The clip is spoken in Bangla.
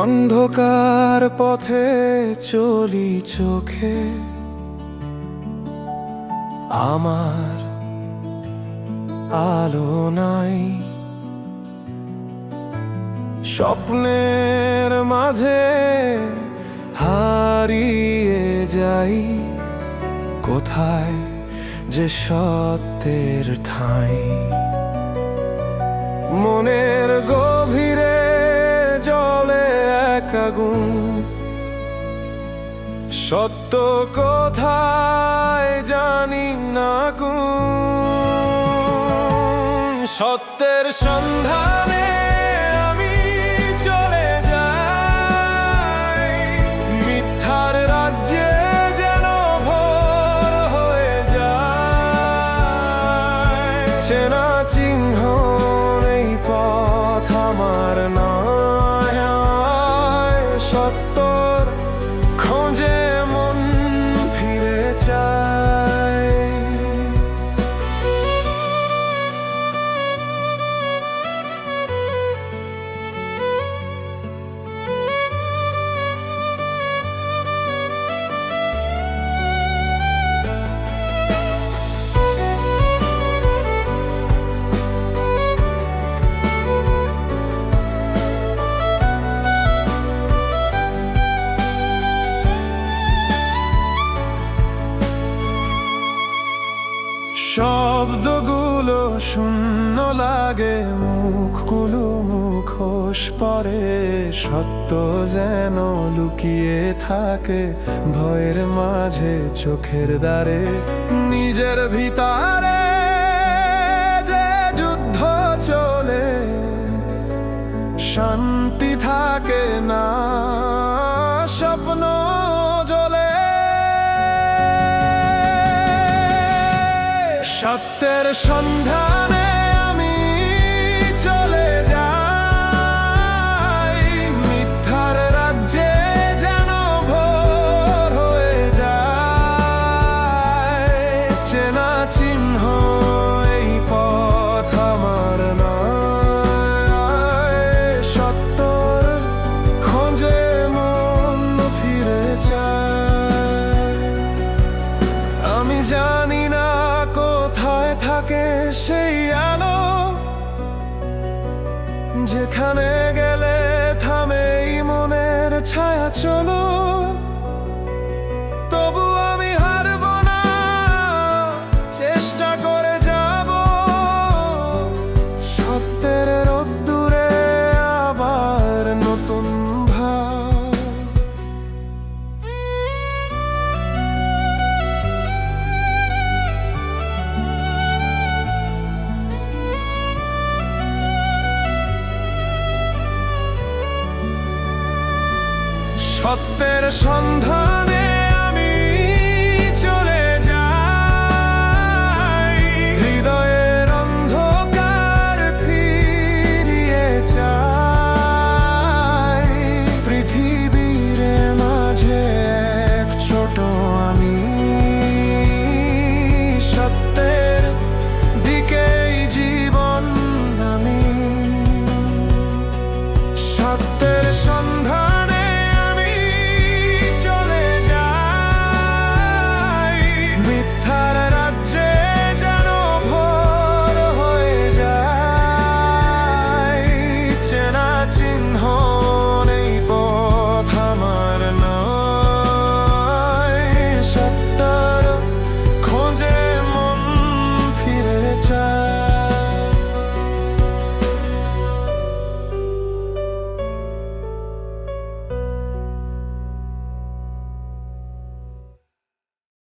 অন্ধকার পথে চলি চোখে, আমার আলো নাই। স্বপ্নের মাঝে হারিয়ে যাই, কোথায় যে সত্যের ঠাঁই। মনের গভীরে জ্বলে এক আগুন, সত্য কোথায় জানি না কোন। সত্যের সন্ধানে আমি চলে যাই, মিথ্যার রাজ্যে যেন ভোর হয়ে যায়। চেনা চিহ্ন এই পথ আমার নয়, সত্যর খোঁজে মন ফিরে চায়। শব্দগুলো শূন্য লাগে, মুখগুলো মুখোশ পরে। সত্য যেন লুকিয়ে থাকে ভয়ের মাঝে চোখের দ্বারে। নিজের ভিতরে যে যুদ্ধ চলে, শান্তি থাকে না, স্বপ্ন জ্বলে। সত্যের সন্ধানে আমি চলে যাই, মিথ্যার রাজ্যে যেন ভোর হয়ে যায়। চেনা চিহ্ন এই পথ আমার নয়, সত্যর খোঁজে মন ফিরে চায়। আমি জানি না কোথায় থাকে সেই আলো, যেখানে গেলে থামে এই মনের ছায়া চলো। তবু আমি হারব না, চেষ্টা করে যাব, সত্যের রোদ্দুরে আবার নতুন ভাব। সত্যের সন্ধানে আমি চলে যাই, হৃদয়ের অন্ধকার ফিরিয়ে চাই। পৃথিবীর মাঝে এক ছোট আমি, সত্যের দিকেই জীবন আমি। সত্যের